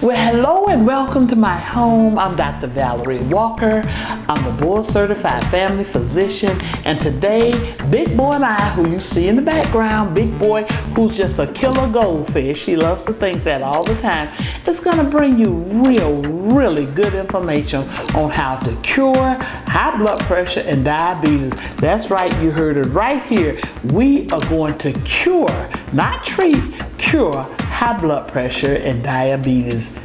Well, hello and welcome to my home. I'm Dr. Valerie Walker. I'm a board certified family physician, and today, Big Boy and I, who you see in the background, Big Boy, who's just a killer goldfish, he loves to think that all the time, is going to bring you really good information on how to cure high blood pressure and diabetes. That's right, you heard it right here. We are going to cure, not treat, cure high blood pressure and diabetes.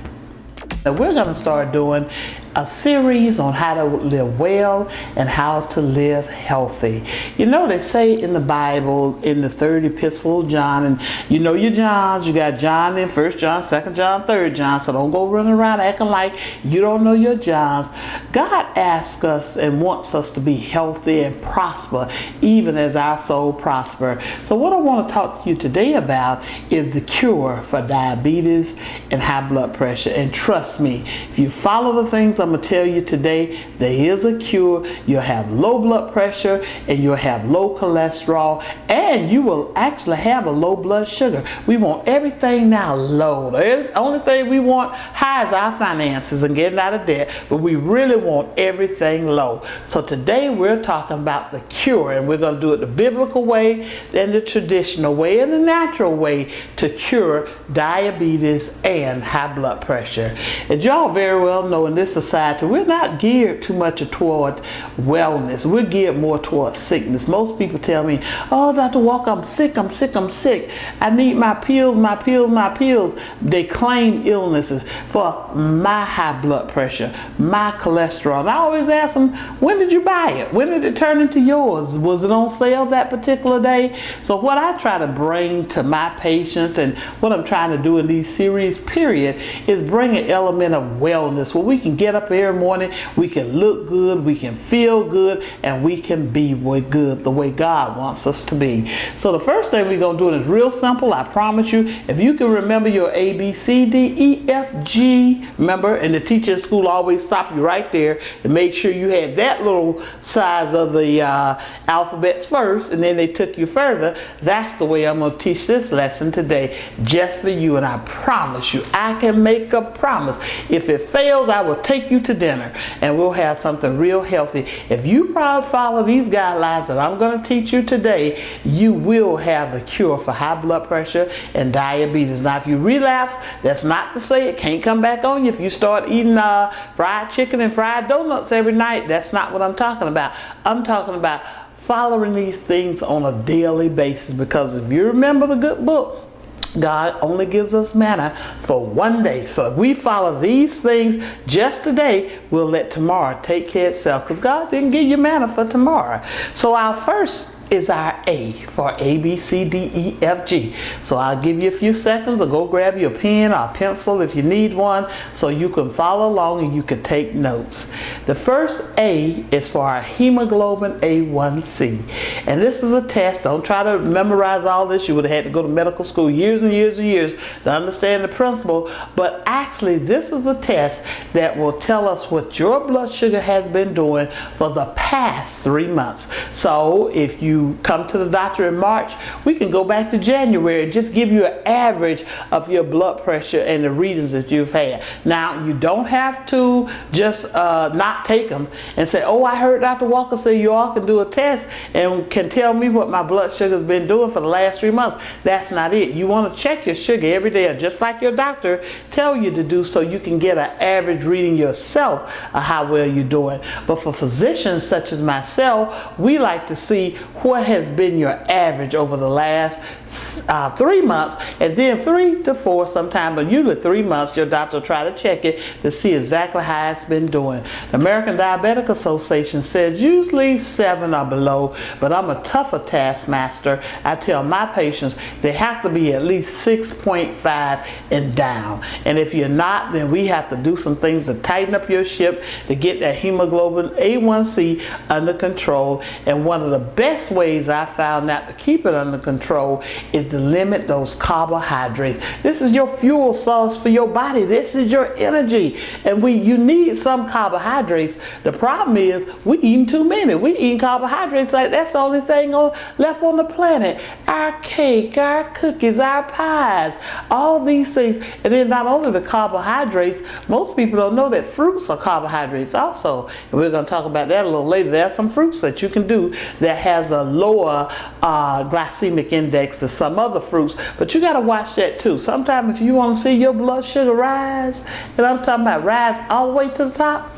So we're going to start doing a series on how to live well and how to live healthy. You know, they say in the Bible, in the third epistle of John, and you know your Johns, you got John in 1 John, 2 John, 3 John, so don't go running around acting like you don't know your Johns. God asks us and wants us to be healthy and prosper, even as our soul prosper. So what I want to talk to you today about is the cure for diabetes and high blood pressure. And trust me, if you follow the things I'm going to tell you today, there is a cure. You'll have low blood pressure and you'll have low cholesterol, and you will actually have a low blood sugar. We want everything now low. The only thing we want high is our finances and getting out of debt, but we really want everything low. So today we're talking about the cure, and we're going to do it the biblical way, then the traditional way, and the natural way to cure diabetes and high blood pressure. As y'all very well know, in this society, we're not geared too much toward wellness. We're geared more toward sickness. Most people tell me, oh, Dr. Walker, I'm sick. I need my pills. They claim illnesses for my high blood pressure, my cholesterol. And I always ask them, when did you buy it? When did it turn into yours? Was it on sale that particular day? So what I try to bring to my patients, and what I'm trying to do in these series, period, is bring an element of wellness where we can get up every morning, we can look good, we can feel good, and we can be good the way God wants us to be. So the first thing we're going to do is real simple. I promise you, if you can remember your A, B, C, D, E, F, G, remember, and the teacher in school always stopped you right there to make sure you had that little size of the alphabets first, and then they took you further. That's the way I'm going to teach this lesson today, just for you. And I promise you, I can make a promise. If it fails, I will take you to dinner and we'll have something real healthy. If you follow these guidelines that I'm going to teach you today, you will have the cure for high blood pressure and diabetes. Now, if you relapse, that's not to say it can't come back on you. If you start eating fried chicken and fried donuts every night, that's not what I'm talking about. I'm talking about following these things on a daily basis, because if you remember the good book, God only gives us manna for one day. So if we follow these things just today, we'll let tomorrow take care of itself, because God didn't give you manna for tomorrow. So our first is our A for A, B, C, D, E, F, G. So I'll give you a few seconds, or go grab your pen or pencil if you need one, so you can follow along and you can take notes. The first A is for our hemoglobin A1C. And this is a test. Don't try to memorize all this. You would have had to go to medical school years and years to understand the principle. But actually, this is a test that will tell us what your blood sugar has been doing for the past 3 months. So if you come to the doctor in March, we can go back to January and just give you an average of your blood pressure and the readings that you've had. Now, you don't have to just not take them and say, oh, I heard Dr. Walker say you all can do a test and can tell me what my blood sugar has been doing for the last 3 months. That's not it. You want to check your sugar every day, just like your doctor tell you to do, so you can get an average reading yourself of how well you're doing. But for physicians such as myself, we like to see what has been your average over the last 3 months, and then 3 to 4 sometime, but usually 3 months, your doctor will try to check it to see exactly how it's been doing. The American Diabetic Association says usually 7 or below, but I'm a tougher taskmaster. I tell my patients they have to be at least 6.5 and down. And if you're not, then we have to do some things to tighten up your ship to get that hemoglobin A1C under control. And one of the best ways I found out to keep it under control is is to limit those carbohydrates. This is your fuel source for your body. This is your energy. And you need some carbohydrates. The problem is we eating too many. We eating carbohydrates like that's the only thing left on the planet. Our cake, our cookies, our pies, all these things. And then not only the carbohydrates, most people don't know that fruits are carbohydrates also. And we're going to talk about that a little later. There are some fruits that you can do that has a lower glycemic index than some other fruits, but you got to watch that too. Sometimes if you want to see your blood sugar rise, and I'm talking about rise all the way to the top,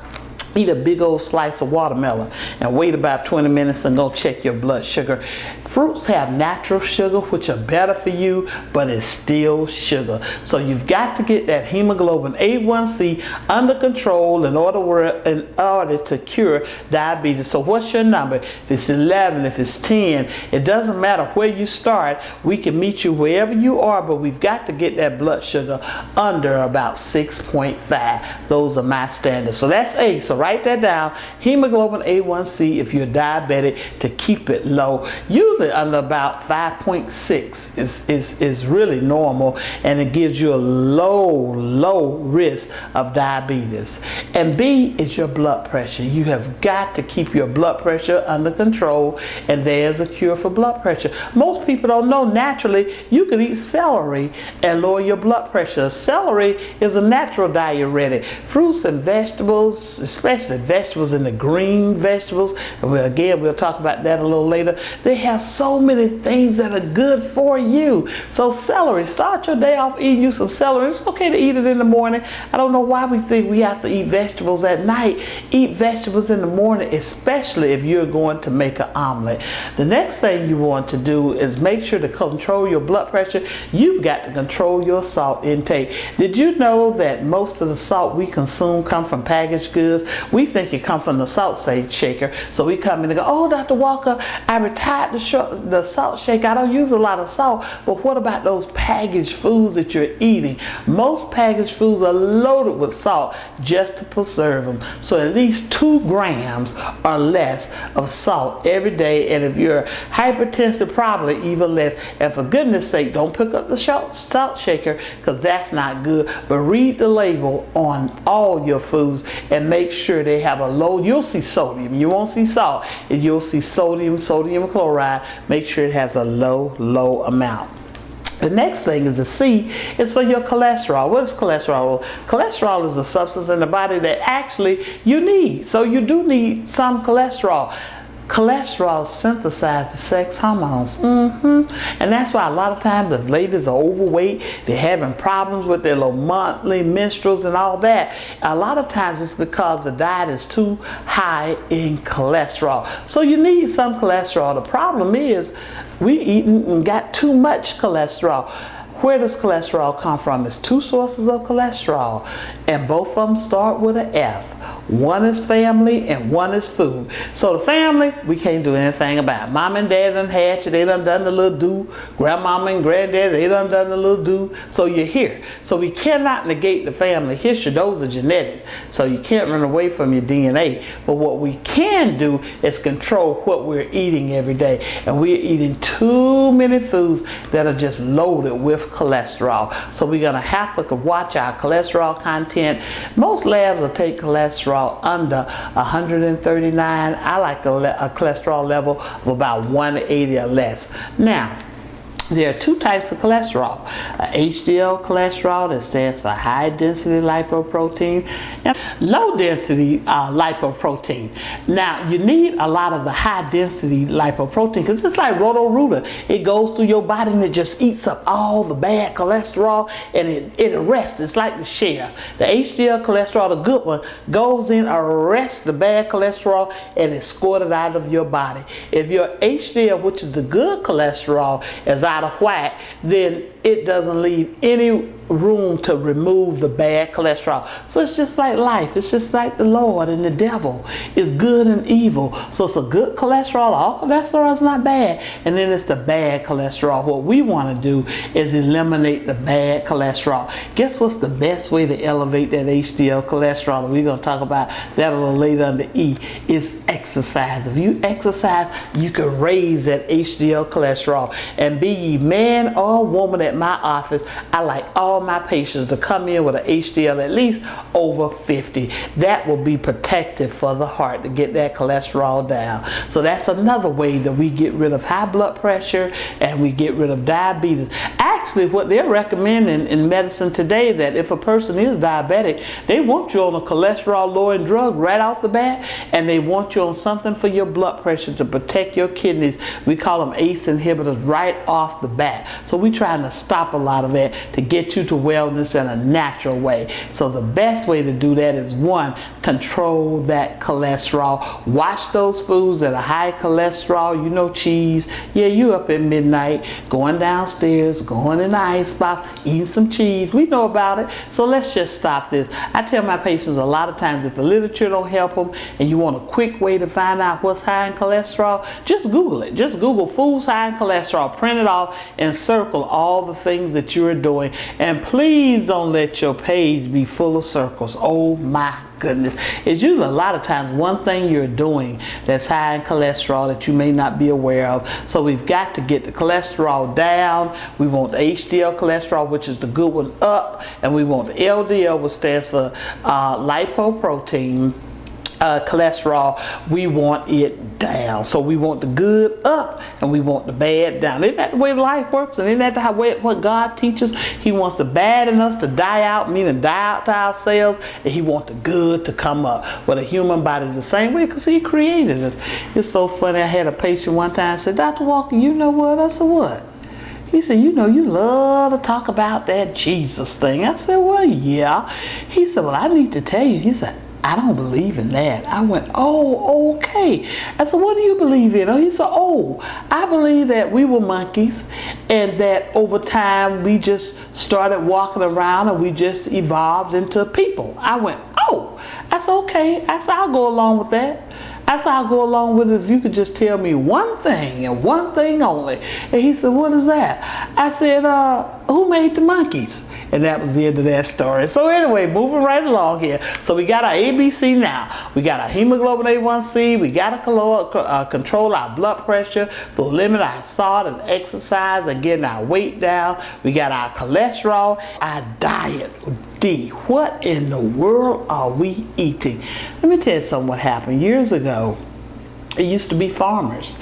eat a big old slice of watermelon and wait about 20 minutes and go check your blood sugar. Fruits have natural sugar, which are better for you, but it's still sugar. So you've got to get that hemoglobin A1C under control in order to cure diabetes. So what's your number? If it's 11, if it's 10, it doesn't matter where you start. We can meet you wherever you are, but we've got to get that blood sugar under about 6.5. Those are my standards. So that's A. So write that down. Hemoglobin A1C if you're diabetic, to keep it low. Usually under about 5.6 is really normal, and it gives you a low risk of diabetes. And B is your blood pressure. You have got to keep your blood pressure under control, and there's a cure for blood pressure. Most people don't know naturally you can eat celery and lower your blood pressure. Celery is a natural diuretic. Fruits and vegetables, especially vegetables and the green vegetables, and we'll talk about that a little later, they have so many things that are good for you. So celery, start your day off eating you some celery. It's okay to eat it in the morning. I don't know why we think we have to eat vegetables at night. Eat vegetables in the morning, especially if you're going to make an omelet. The next thing you want to do is make sure to control your blood pressure. You've got to control your salt intake. Did you know that most of the salt we consume come from packaged goods? We think it comes from the salt shaker. So we come in and go, oh, Dr. Walker, I retired the salt shaker. I don't use a lot of salt. But what about those packaged foods that you're eating? Most packaged foods are loaded with salt just to preserve them. So at least 2 grams or less of salt every day. And if you're hypertensive, probably even less. And for goodness sake, don't pick up the salt shaker, because that's not good. But read the label on all your foods and make sure they have a low. You'll see sodium. You won't see salt. You'll see sodium chloride. Make sure it has a low amount. The next thing is the C is for your cholesterol. What is cholesterol? Cholesterol is a substance in the body that actually you need. So you do need some cholesterol. Cholesterol synthesizes the sex hormones. And that's why a lot of times if ladies are overweight, they're having problems with their little monthly menstruals and all that. A lot of times it's because the diet is too high in cholesterol. So you need some cholesterol. The problem is we eating and got too much cholesterol. Where does cholesterol come from? It's 2 sources of cholesterol, and both of them start with an F. One is family and one is food. So the family, we can't do anything about. Mom and dad done had you, they done the little do. Grandmama and granddad, they done the little do. So you're here. So we cannot negate the family history. Those are genetic. So you can't run away from your DNA. But what we can do is control what we're eating every day. And we're eating too many foods that are just loaded with cholesterol. So we're going to have to watch our cholesterol content. Most labs will take cholesterol under 139. I like a cholesterol level of about 180 or less. Now, there are 2 types of cholesterol. HDL cholesterol, that stands for high density lipoprotein, and low density lipoprotein. Now you need a lot of the high density lipoprotein, because it's like Roto-Rooter. It goes through your body and it just eats up all the bad cholesterol, and it arrests. It's like the share. The HDL cholesterol, the good one, goes in, arrests the bad cholesterol, and it's squirted out of your body. If your HDL, which is the good cholesterol, is out of whack, then it doesn't leave any room to remove the bad cholesterol. So it's just like life. It's just like the Lord and the devil. It's good and evil. So it's a good cholesterol. All cholesterol is not bad. And then it's the bad cholesterol. What we want to do is eliminate the bad cholesterol. Guess what's the best way to elevate that HDL cholesterol? And we're going to talk about that a little later under E. Is exercise. If you exercise, you can raise that HDL cholesterol. And B, need, man or woman at my office, I like all my patients to come in with an HDL at least over 50. That will be protective for the heart to get that cholesterol down. So that's another way that we get rid of high blood pressure and we get rid of diabetes. Actually, what they're recommending in medicine today, that if a person is diabetic, they want you on a cholesterol lowering drug right off the bat, and they want you on something for your blood pressure to protect your kidneys. We call them ACE inhibitors right off the bat. So we're trying to stop a lot of that to get you to wellness in a natural way. So the best way to do that is, one, control that cholesterol. Watch those foods that are high cholesterol. You know, cheese. Yeah, you up at midnight going downstairs, going in the ice box, eating some cheese. We know about it. So let's just stop this. I tell my patients a lot of times, if the literature don't help them and you want a quick way to find out what's high in cholesterol, just Google it. Just Google foods high in cholesterol, print it off, and circle all the things that you're doing. And please don't let your page be full of circles. Oh my goodness. It's usually a lot of times one thing you're doing that's high in cholesterol that you may not be aware of. So we've got to get the cholesterol down. We want the HDL cholesterol, which is the good one, up, and we want the LDL, which stands for lipoprotein cholesterol. We want it down. So we want the good up and we want the bad down. Isn't that the way life works? And isn't that the way what God teaches? He wants the bad in us to die out, meaning die out to ourselves, and he wants the good to come up. Well, the human body is the same way because he created us. It's so funny. I had a patient one time say, Dr. Walker, you know what? I said, what? He said, you know, you love to talk about that Jesus thing. I said, well, yeah. He said, well, I need to tell you. He said, I don't believe in that. I went, oh, okay. I said, what do you believe in? Oh, he said, oh, I believe that we were monkeys and that over time we just started walking around and we just evolved into people. I went, oh. I said, okay. I said, I'll go along with that. I said, I'll go along with it if you could just tell me one thing and one thing only. And he said, what is that? I said, who made the monkeys? And that was the end of that story. So anyway, moving right along here. So we got our ABC now. We got our hemoglobin A1C. We got to control our blood pressure. So limit our salt and exercise and getting our weight down. We got our cholesterol, our diet. D, what in the world are we eating? Let me tell you something what happened. Years ago, it used to be farmers.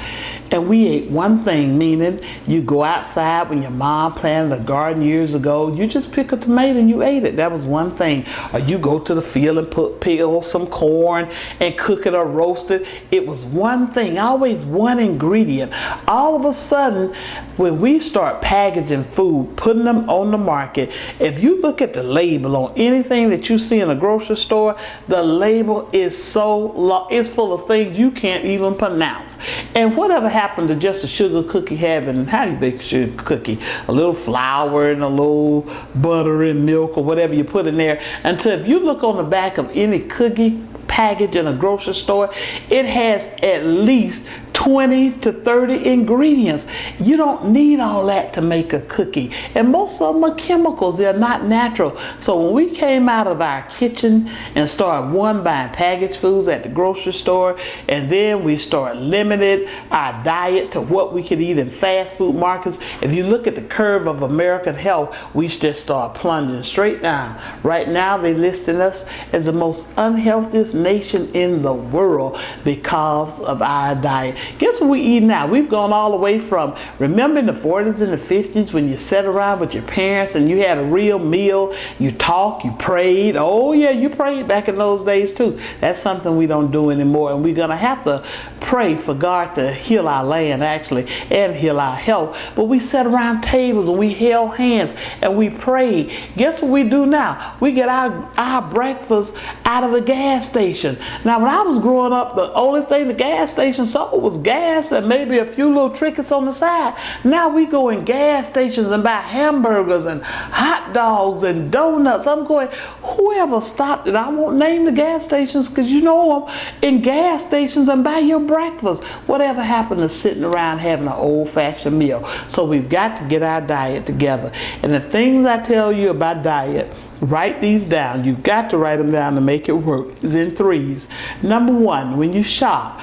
And we ate one thing, meaning you go outside when your mom planted a garden years ago, you just pick a tomato and you ate it. That was one thing. Or you go to the field and peel some corn and cook it or roast it. It was one thing, always one ingredient. All of a sudden, when we start packaging food, putting them on the market, if you look at the label on anything that you see in a grocery store, the label is so long, it's full of things you can't even pronounce. And whatever happened to just a sugar cookie having, how do you bake a sugar cookie? A little flour and a little butter and milk or whatever you put in there. Until if you look on the back of any cookie package in a grocery store, it has at least 20 to 30 ingredients. You don't need all that to make a cookie. And most of them are chemicals. They're not natural. So when we came out of our kitchen and started buying packaged foods at the grocery store, and then we started limiting our diet to what we could eat in fast food markets, if you look at the curve of American health, we just start plunging straight down. Right now, they're listing us as the most unhealthiest nation in the world because of our diet. Guess what we eat now? We've gone all the way from, remember in the 40s and the 50s when you sat around with your parents and you had a real meal, you talked, you prayed. Oh yeah, you prayed back in those days too. That's something we don't do anymore, and we're going to have to pray for God to heal our land actually and heal our health. But we sat around tables and we held hands and we prayed. Guess what we do now? We get our breakfast out of the gas station. Now when I was growing up, the only thing the gas station sold was gas and maybe a few little trinkets on the side. Now we go in gas stations and buy hamburgers and hot dogs and donuts. I'm going, whoever stopped it, I won't name the gas stations because you know them, in gas stations and buy your breakfast. Whatever happened to sitting around having an old-fashioned meal? So we've got to get our diet together. And the things I tell you about diet, write these down. You've got to write them down to make it work. It's in threes. Number one, when you shop,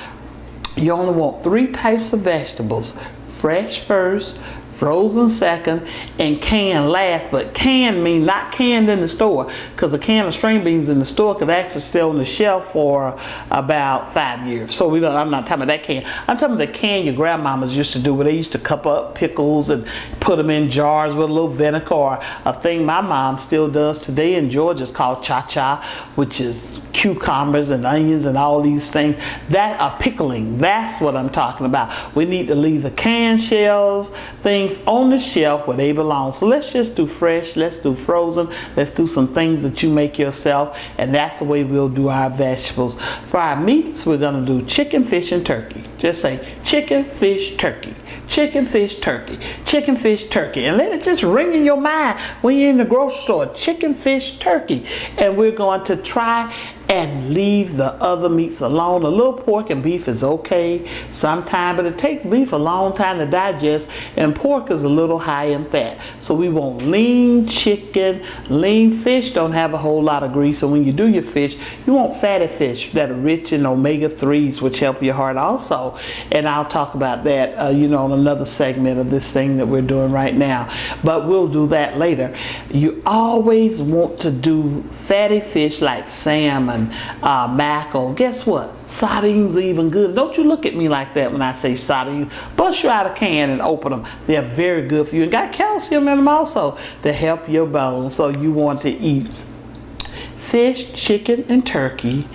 you only want 3 types of vegetables. Fresh first, frozen second, and canned last. But canned means not canned in the store, because a can of string beans in the store could actually stay on the shelf for about 5 years. So I'm not talking about that can. I'm talking about the can your grandmamas used to do, where they used to cup up pickles and put them in jars with a little vinegar, or a thing my mom still does today in Georgia is called cha-cha, which is cucumbers and onions and all these things. That are pickling. That's what I'm talking about. We need to leave the canned shells, things on the shelf where they belong. So let's just do fresh, let's do frozen, let's do some things that you make yourself, and that's the way we'll do our vegetables. For our meats, we're going to do chicken, fish, and turkey. Just say chicken, fish, turkey. Chicken, fish, turkey. Chicken, fish, turkey. And let it just ring in your mind when you're in the grocery store. Chicken, fish, turkey. And we're going to try and leave the other meats alone. A little pork and beef is okay sometime, but it takes beef a long time to digest, and pork is a little high in fat. So we want lean chicken. Lean fish don't have a whole lot of grease, so when you do your fish, you want fatty fish that are rich in omega-3s, which help your heart also. And I'll talk about that on another segment of this thing that we're doing right now, but we'll do that later. You always want to do fatty fish like salmon, mackerel. Guess what? Sardines are even good. Don't you look at me like that when I say sardines. Bust you out a can and open them. They're very good for you, and got calcium in them also to help your bones. So you want to eat fish, chicken, and turkey,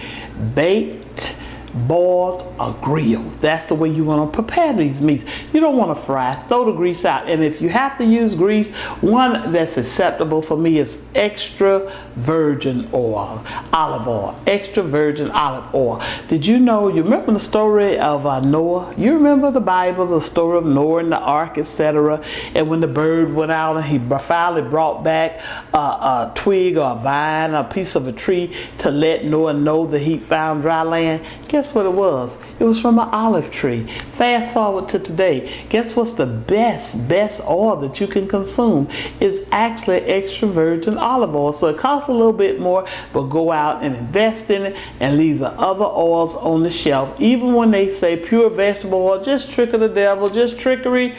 baked, boiled, or grilled. That's the way you want to prepare these meats. You don't want to fry. Throw the grease out. And if you have to use grease, one that's acceptable for me is extra virgin oil, olive oil. Extra virgin olive oil. Did you remember the story of Noah? You remember the Bible, the story of Noah and the ark, etc. And when the bird went out and he finally brought back a twig or a vine, a piece of a tree to let Noah know that he found dry land. Guess what it was? It was from an olive tree. Fast forward to today. Guess what's the best oil that you can consume? Is actually extra virgin olive oil. So it costs a little bit more, but go out and invest in it and leave the other oils on the shelf. Even when they say pure vegetable oil, just trick of the devil, just trickery.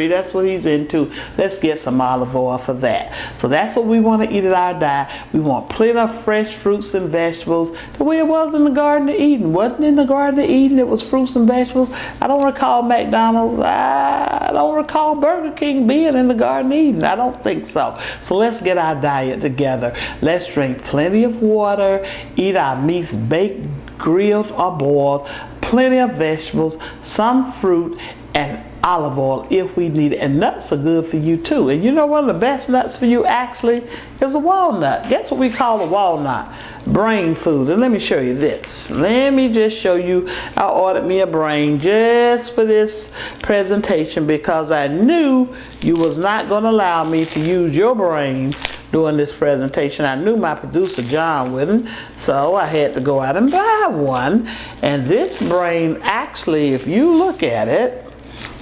That's what he's into. Let's get some olive oil for that. So that's what we want to eat at our diet. We want plenty of fresh fruits and vegetables, the way it was in the Garden of Eden. Wasn't in the Garden of Eden, it was fruits and vegetables. I don't recall McDonald's. I don't recall Burger King being in the Garden of Eden. I don't think so. So let's get our diet together. Let's drink plenty of water, eat our meats baked, grilled, or boiled, plenty of vegetables, some fruit, and olive oil if we need it. And nuts are good for you too. And you know one of the best nuts for you actually is a walnut. Guess what we call a walnut? Brain food. And let me show you this. Let me just show you. I ordered me a brain just for this presentation because I knew you was not going to allow me to use your brain during this presentation. I knew my producer John wouldn't, so I had to go out and buy one. And this brain actually, if you look at it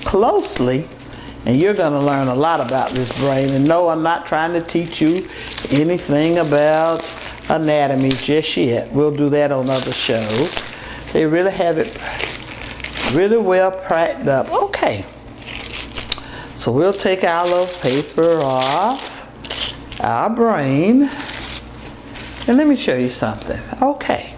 closely, and you're going to learn a lot about this brain. And no, I'm not trying to teach you anything about anatomy just yet. We'll do that on other shows. They really have it really well packed up. Okay, so we'll take our little paper off our brain, and let me show you something. Okay,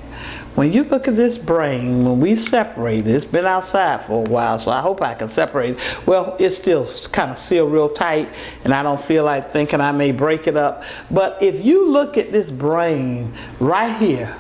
when you look at this brain, when we separate it, it's been outside for a while, so I hope I can separate it. Well, it's still kind of sealed real tight, and I don't feel like thinking I may break it up. But if you look at this brain right here,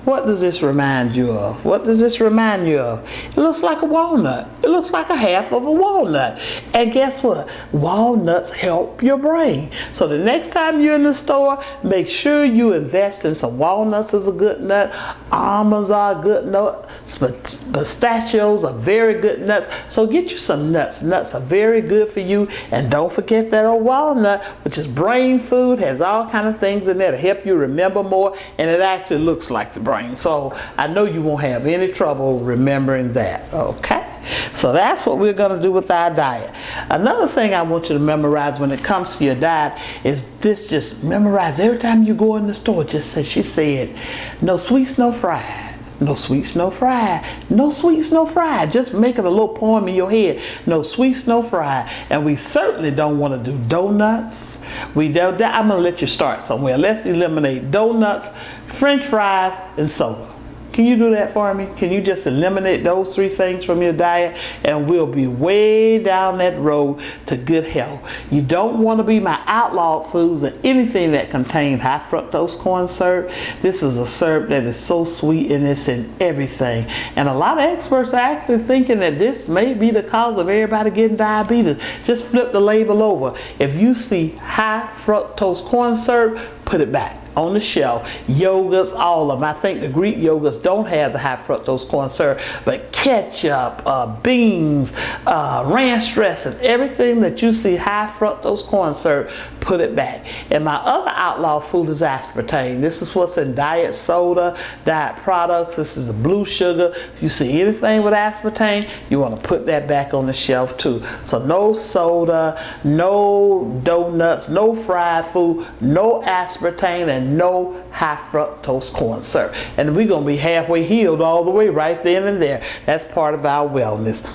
what does this remind you of? What does this remind you of? It looks like a walnut. It looks like a half of a walnut. And guess what? Walnuts help your brain. So the next time you're in the store, make sure you invest in some walnuts as a good nut. Almonds are a good nut. Pistachios are very good nuts. So get you some nuts. Nuts are very good for you. And don't forget that old walnut, which is brain food, has all kind of things in there to help you remember more. And it actually looks like the brain. So I know you won't have any trouble remembering that. Okay? So that's what we're going to do with our diet. Another thing I want you to memorize when it comes to your diet is this. Just memorize every time you go in the store. Just say, she said, no sweets, no fried. No sweets, no fried. No sweets, no fried. Just make it a little poem in your head. No sweets, no fried. And we certainly don't want to do donuts. I'm going to let you start somewhere. Let's eliminate donuts, French fries, and soda. Can you do that for me? Can you just eliminate those 3 things from your diet, and we'll be way down that road to good health. You don't want to be my outlawed foods or anything that contains high fructose corn syrup. This is a syrup that is so sweet and it's in everything. And a lot of experts are actually thinking that this may be the cause of everybody getting diabetes. Just flip the label over. If you see high fructose corn syrup, put it back on the shelf. Yogurts, all of them. I think the Greek yogurts don't have the high fructose corn syrup, but ketchup, beans, ranch dressing, everything that you see high fructose corn syrup, put it back. And my other outlaw food is aspartame. This is what's in diet soda, diet products. This is the blue sugar. If you see anything with aspartame, you want to put that back on the shelf too. So no soda, no donuts, no fried food, no aspartame, and no high fructose corn syrup. And we're going to be halfway healed all the way right then and there. That's part of our wellness.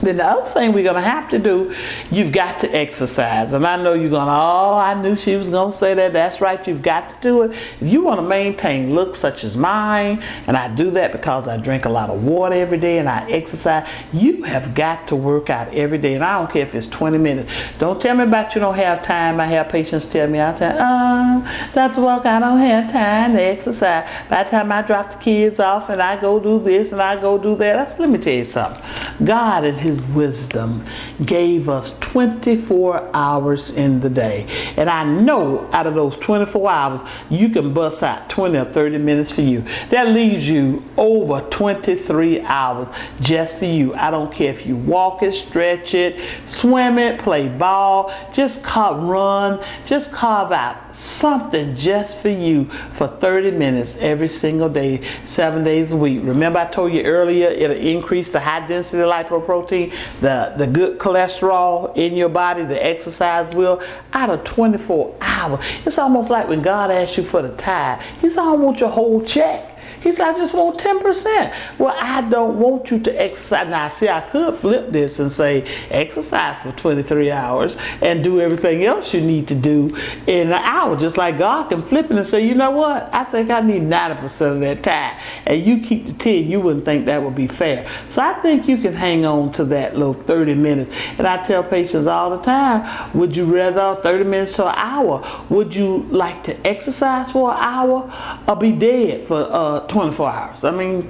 Then the other thing we're going to have to do, you've got to exercise. And I know you're going, oh, I knew she was going to say that. That's right, you've got to do it. If you want to maintain looks such as mine, and I do that because I drink a lot of water every day and I exercise, you have got to work out every day. And I don't care if it's 20 minutes. Don't tell me about you don't have time. I have patients tell me all the time, Dr. Walker, I don't have time to exercise. By the time I drop the kids off and I go do this and I go do that, let me tell you something. God in His wisdom gave us 24 hours in the day, and I know out of those 24 hours you can bust out 20 or 30 minutes for you. That leaves you over 23 hours just for you. I don't care if you walk it, stretch it, swim it, play ball, just run, just carve out something just for you for 30 minutes every single day, 7 days a week. Remember I told you earlier, it'll increase the high density lipoprotein, the good cholesterol in your body, the exercise will, out of 24 hours. It's almost like when God asks you for the tithe. He said, I don't want your whole check. He said, I just want 10%. Well, I don't want you to exercise. Now, see, I could flip this and say, exercise for 23 hours and do everything else you need to do in an hour. Just like God can flip it and say, you know what? I think I need 90% of that time. And you keep the 10, you wouldn't think that would be fair. So I think you can hang on to that little 30 minutes. And I tell patients all the time, would you rather 30 minutes to an hour? Would you like to exercise for an hour or be dead for 24 hours? I mean,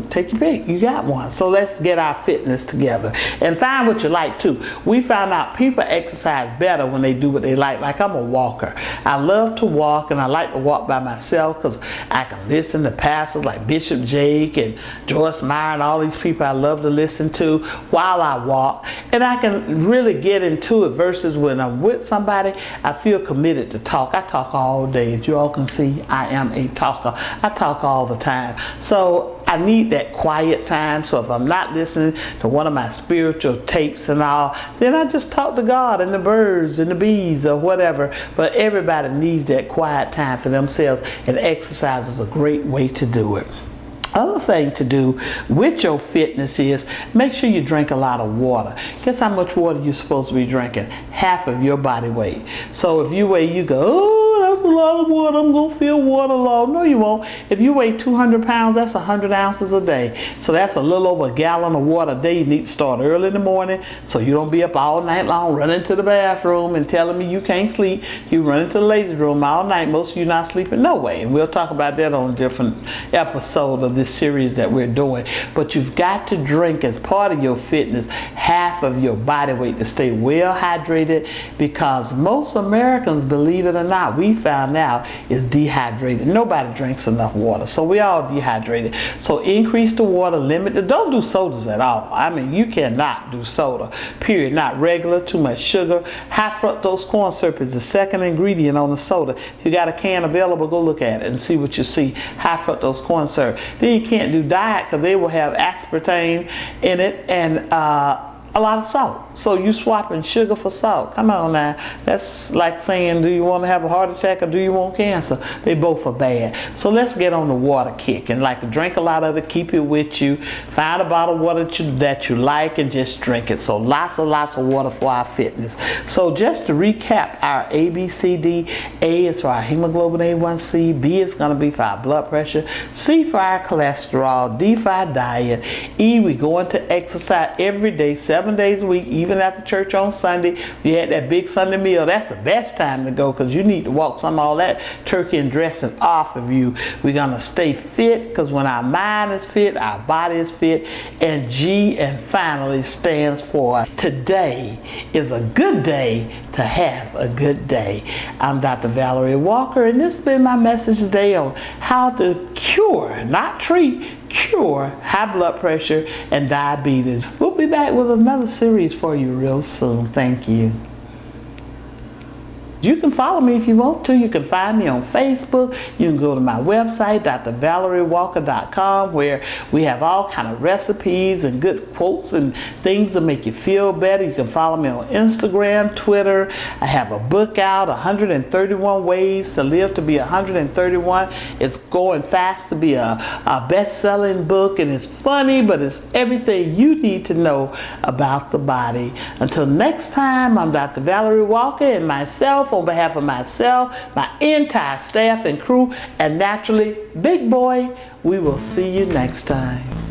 take your pick. You got one. So let's get our fitness together and find what you like too. We found out people exercise better when they do what they like. Like, I'm a walker. I love to walk, and I like to walk by myself because I can listen to pastors like Bishop Jake and Joyce Meyer and all these people I love to listen to while I walk. And I can really get into it versus when I'm with somebody, I feel committed to talk. I talk all day. As you all can see, I am a talker. I talk all the time. So I need that quiet time. So if I'm not listening to one of my spiritual tapes and all, then I just talk to God and the birds and the bees or whatever. But everybody needs that quiet time for themselves, and exercise is a great way to do it. Other thing to do with your fitness is make sure you drink a lot of water. Guess how much water you're supposed to be drinking? Half of your body weight. So if you weigh, you go, oh, that's a lot of water, I'm going to feel waterlogged. No, you won't. If you weigh 200 pounds, that's 100 ounces a day. So that's a little over a gallon of water a day. You need to start early in the morning so you don't be up all night long running to the bathroom and telling me you can't sleep. You run into the ladies' room all night. Most of you not sleeping. No way. And we'll talk about that on a different episode of this series that we're doing. But you've got to drink, as part of your fitness, half of your body weight to stay well hydrated, because most Americans, believe it or not, we found out is dehydrated. Nobody drinks enough water, so we all dehydrated. So increase the water, limit the, don't do sodas at all. I mean, you cannot do soda, period. Not regular, too much sugar. High fructose corn syrup is the second ingredient on the soda. If you got a can available, go look at it and see what you see. High fructose corn syrup. Then you can't do diet because they will have aspartame in it and a lot of salt. So you swapping sugar for salt. Come on now. That's like saying, do you want to have a heart attack or do you want cancer? They both are bad. So let's get on the water kick, and like to drink a lot of it, keep it with you. Find a bottle of water that you like and just drink it. So lots of water for our fitness. So just to recap our ABCD, A is for our hemoglobin A1C, B is going to be for our blood pressure, C for our cholesterol, D for our diet, E, we go into exercise every day, 7 days a week, even after church on Sunday. You had that big Sunday meal, that's the best time to go because you need to walk some of all that turkey and dressing off of you. We're going to stay fit because when our mind is fit, our body is fit. And G, and finally, stands for today is a good day to have a good day. I'm Dr. Valerie Walker, and this has been my message today on how to cure, not treat, cure high blood pressure and diabetes. We'll be back with another series for you real soon. Thank you. You can follow me if you want to. You can find me on Facebook. You can go to my website, drvaleriewalker.com, where we have all kind of recipes and good quotes and things to make you feel better. You can follow me on Instagram, Twitter. I have a book out, 131 Ways to Live to be 131. It's going fast to be a best-selling book, and it's funny, but it's everything you need to know about the body. Until next time, I'm Dr. Valerie Walker, and myself, on behalf of myself, my entire staff and crew, and naturally, Big Boy, we will see you next time.